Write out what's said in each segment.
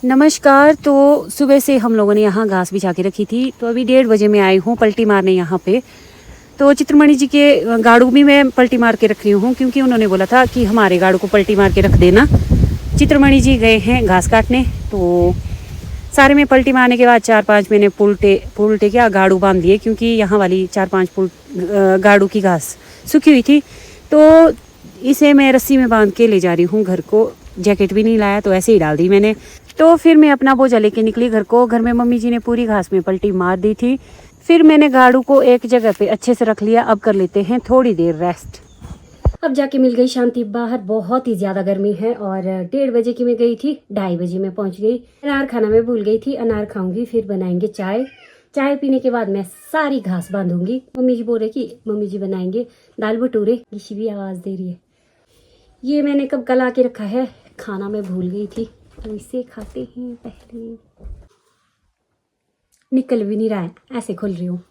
नमस्कार। तो सुबह से हम लोगों ने यहाँ घास बिछा के रखी थी, तो अभी 1:30 बजे मैं आई हूँ पलटी मारने यहाँ पे। तो चित्रमणि जी के गाड़ू भी मैं पलटी मार के रख रही हूँ, क्योंकि उन्होंने बोला था कि हमारे गाड़ू को पलटी मार के रख देना। चित्रमणि जी गए हैं घास काटने, तो सारे में पलटी मारने के बाद 4-5 मैंने पुलटे क्या गाड़ू बांध दिए, क्योंकि यहाँ वाली 4-5 गाड़ू की घास सूखी हुई थी। तो इसे मैं रस्सी में बांध के ले जा रही हूँ घर को। जैकेट भी नहीं लाया, तो ऐसे ही डाल दी मैंने। तो फिर मैं अपना बोझा लेके निकली घर को। घर में मम्मी जी ने पूरी घास में पलटी मार दी थी। फिर मैंने गाड़ू को एक जगह पे अच्छे से रख लिया। अब कर लेते हैं थोड़ी देर रेस्ट। अब जाके मिल गई शांति। बाहर बहुत ही ज़्यादा गर्मी है और 1:30 बजे की मैं गई थी, 2:30 बजे मैं पहुंच गई। अनार खाना मैं भूल गई थी, अनार खाऊंगी, फिर बनाएंगे चाय। चाय पीने के बाद मैं सारी घास बांधूंगी। मम्मी जी बोल रहे कि मम्मी जी बनाएंगे दाल भटूरे। गिशी भी आवाज़ दे रही है। ये मैंने कब कल आके रखा है, खाना मैं भूल गई थी, तो इसे खाते हैं पहले। निकल भी नहीं रहा है, ऐसे खोल रही हूँ।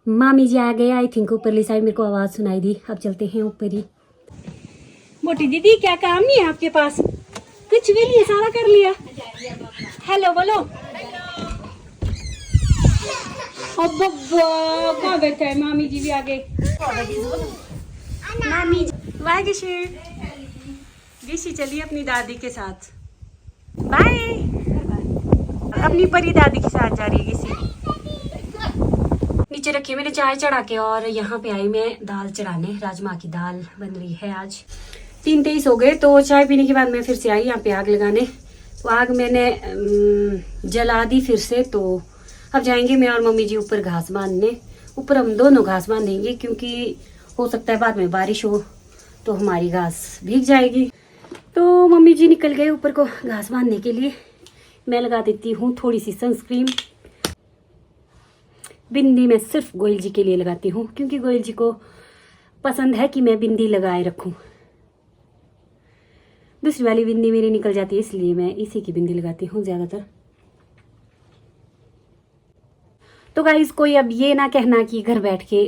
मामी जी आ गए आई थिंक ऊपरली साइड, मेरे को आवाज़ सुनाई दी। अब चलते हैं ऊपर ही। मोटी दीदी क्या काम नहीं है आपके पास? कुछ भी नहीं, सारा कर लिया। हेलो बोलो। अब कहाँ बैठा है? मामी जी भी आ गए। मामी जी वाह गिशी चली अपनी दादी के साथ। बाय। अपनी परी दादी के साथ जा रही है गिशी। नीचे रखी मैंने चाय चढ़ा के, और यहाँ पे आई मैं दाल चढ़ाने। राजमा की दाल बन रही है आज। 3:23 हो गए। तो चाय पीने के बाद मैं फिर से आई यहाँ पे आग लगाने। तो आग मैंने जला दी फिर से। तो अब जाएंगे मैं और मम्मी जी ऊपर घास बांधने। ऊपर हम दोनों घास बांधेंगे, क्योंकि हो सकता है बाद में बारिश हो तो हमारी घास भीग जाएगी। तो मम्मी जी निकल गए ऊपर को घास बांधने के लिए। मैं लगा देती हूँ थोड़ी सी सनस्क्रीन। बिंदी मैं सिर्फ गोयल जी के लिए लगाती हूँ, क्योंकि गोयल जी को पसंद है कि मैं बिंदी लगाए रखूँ। दूसरी वाली बिंदी मेरी निकल जाती है, इसलिए मैं इसी की बिंदी लगाती हूँ ज़्यादातर। तो गाइस कोई अब ये ना कहना कि घर बैठ के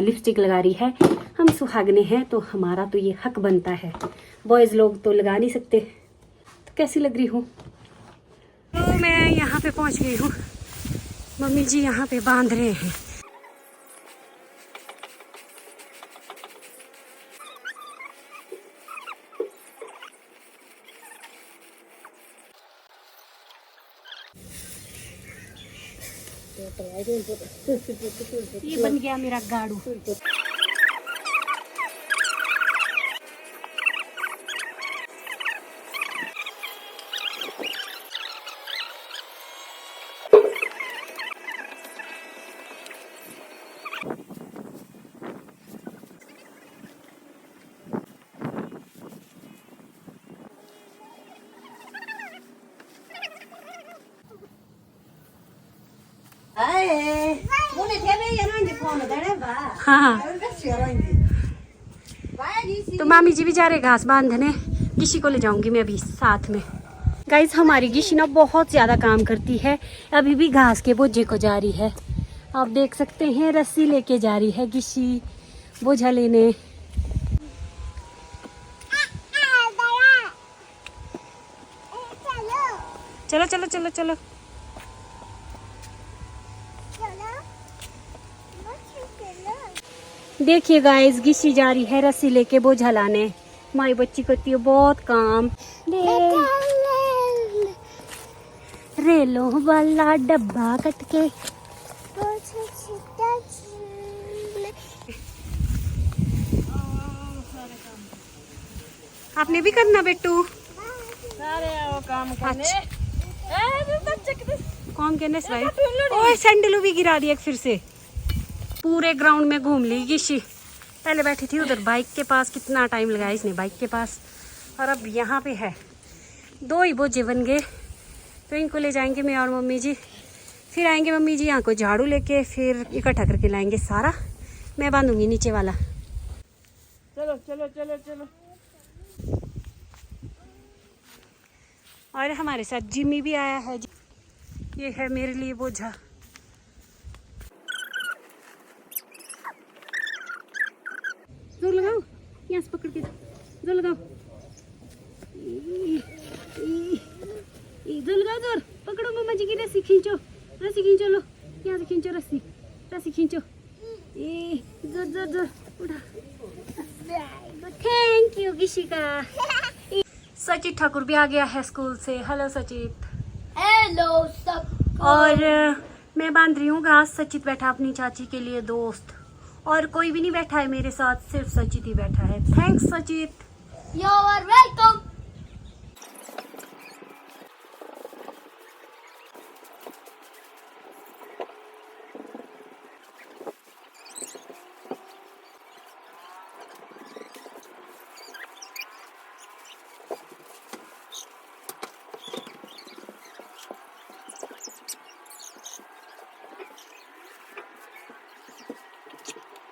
लिपस्टिक लगा रही है। हम सुहागने हैं तो हमारा तो ये हक बनता है। बॉयज़ लोग तो लगा नहीं सकते। तो कैसी लग रही हूँ? तो मैं यहाँ पे पहुँच गई हूँ। मम्मी जी यहाँ पे बांध रहे हैं। ये बन गया मेरा गाड़ू। हाँ। तो मामी जी भी जा रहे घास बांधने। गिशी को ले जाऊंगी मैं अभी साथ में। गाइस हमारी गिशी ना बहुत ज़्यादा काम करती है। अभी भी घास के बोझे को जा रही है। आप देख सकते हैं रस्सी लेके जा रही है गिशी बोझा लेने। चलो चलो चलो चलो। देखिए गाइस गिशी जा रही है रस्सी लेके बोझा लाने। हमारी बच्ची करती है बहुत काम। रेलों वाला डब्बा कट के। आपने भी करना बेटू। काम करने। कौन कहने से भाई? ओए सैंडल भी गिरा दिया फिर से। पूरे ग्राउंड में घूम ली गिशी। पहले बैठी थी उधर बाइक के पास, कितना टाइम लगाया इसने बाइक के पास, और अब यहाँ पे है। 2 ही बोझे बन गए, तो इनको ले जाएंगे मैं और मम्मी जी। फिर आएंगे मम्मी जी यहाँ को झाड़ू लेके, फिर इकट्ठा करके लाएंगे सारा। मैं बांधूंगी नीचे वाला। चलो चलो चलो चलो। और हमारे साथ जिमी भी आया है। ये है मेरे लिए बोझा। जोर लगाओ, यहाँ से पकड़ के जोर लगाओ। जी की रस्सी खींचो लो, यहाँ से खींचो रस्सी खींचो। ए जोर जोर जोर उठा। Thank you Gishika. सचित ठाकुर भी आ गया है स्कूल से। हेलो सचित। हेलो सब। और मैं बांध रही हूँ घास। सचित बैठा अपनी चाची के लिए दोस्त, और कोई भी नहीं बैठा है मेरे साथ, सिर्फ सचित ही बैठा है। Thanks Sachit. You are welcome.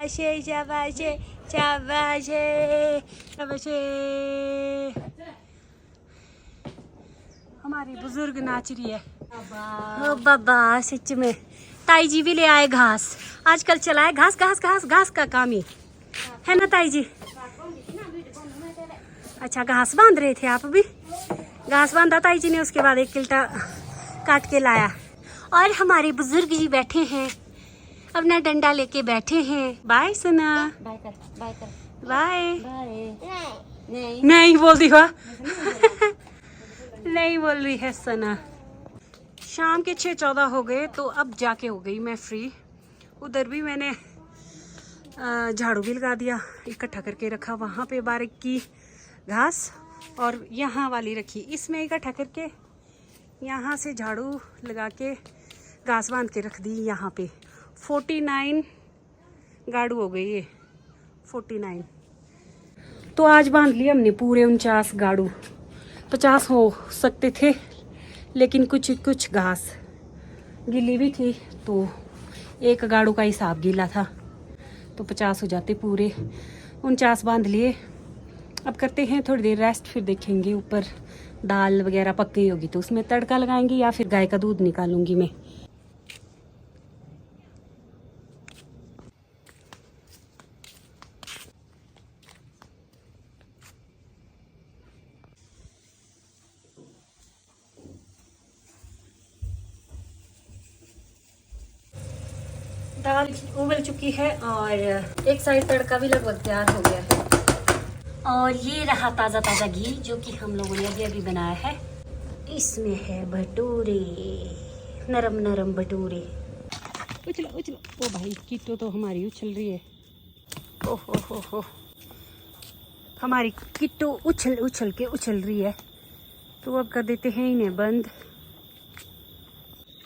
शाबाशे शाबाशे शाबाशे। हमारी बुजुर्ग नाच रही है। ओ बाबा सच में। ताई जी भी ले आए घास। आजकल चला है घास घास घास घास का काम ही है ना ताई जी। अच्छा घास बांध रहे थे आप भी। घास बांधा ताई जी ने, उसके बाद एक किल्टा काट के लाया। और हमारे बुजुर्ग जी बैठे हैं, अपना डंडा लेके बैठे हैं। बाय सुना। बाय कर बाय कर बाय। नहीं नहीं बोल दी हुआ। नहीं बोल रही है सना। शाम के 6:14 हो गए, तो अब जाके हो गई मैं फ्री। उधर भी मैंने झाड़ू भी लगा दिया, इकट्ठा करके रखा वहाँ पे बारीक की घास, और यहाँ वाली रखी इसमें इकट्ठा करके। यहाँ से झाड़ू लगा के घास बांध के रख दी यहाँ पे। 49 गाड़ू हो गई ये, 49। तो आज बांध लिया हमने पूरे 49 गाड़ू। 50 हो सकते थे, लेकिन कुछ कुछ घास गीली भी थी, तो एक गाड़ू का हिसाब गीला था, तो 50 हो जाते पूरे। 49 बांध लिए। अब करते हैं थोड़ी देर रेस्ट, फिर देखेंगे ऊपर दाल वगैरह पक गई होगी तो उसमें तड़का लगाएंगे, या फिर गाय का दूध निकालूंगी मैं। दाल उबल चुकी है और एक साइड तड़का भी लगभग तैयार हो गया है। और ये रहा ताज़ा ताज़ा घी जो कि हम लोगों ने अभी अभी बनाया है। इसमें है भटूरे, नरम नरम भटूरे। उछलो उछलो। ओ भाई किट्टू तो हमारी उछल रही है। ओहो हो। हमारी किट्टू उछल उछल के उछल रही है। तो अब कर देते हैं इन्हें बंद।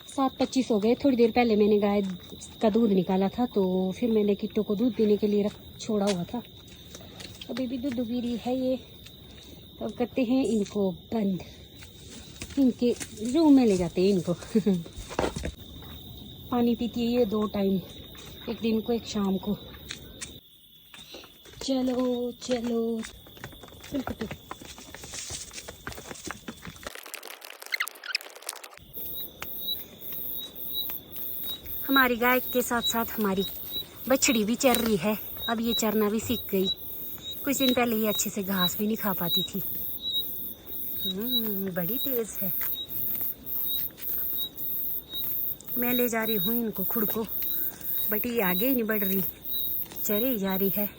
7:25 हो गए। थोड़ी देर पहले मैंने गाय का दूध निकाला था, तो फिर मैंने किट्टू को दूध पीने के लिए छोड़ा हुआ था। अभी भी दूध पी रही है ये। तो अब करते हैं इनको बंद, इनके रूम में ले जाते हैं इनको। पानी पीती है ये 2 टाइम, एक दिन को एक शाम को। चलो चलो चल कुट्टू। हमारी गाय के साथ साथ हमारी बछड़ी भी चर रही है। अब ये चरना भी सीख गई। कुछ दिन पहले ये अच्छे से घास भी नहीं खा पाती थी। बड़ी तेज है। मैं ले जा रही हूँ इनको खुद को, बट ये आगे ही नहीं बढ़ रही, चरे ही जा रही है।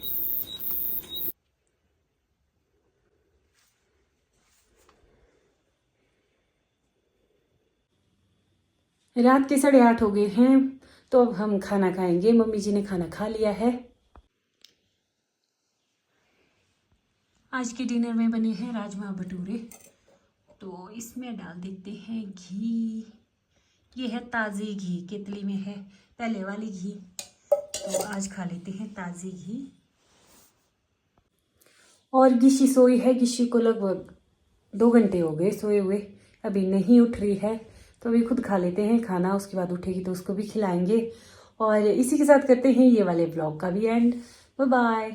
रात के 8:30 हो गए हैं, तो अब हम खाना खाएंगे। मम्मी जी ने खाना खा लिया है। आज के डिनर में बने हैं राजमा भटूरे। तो इसमें डाल देते हैं घी। ये है ताज़ी घी, केतली में है पहले वाली घी, तो आज खा लेते हैं ताज़ी घी। और गिशी सोई है। गिशी को लगभग 2 घंटे हो गए सोए हुए, अभी नहीं उठ रही है। तो अभी खुद खा लेते हैं खाना, उसके बाद उठेगी तो उसको भी खिलाएंगे। और इसी के साथ करते हैं ये वाले ब्लॉग का भी एंड। Bye bye.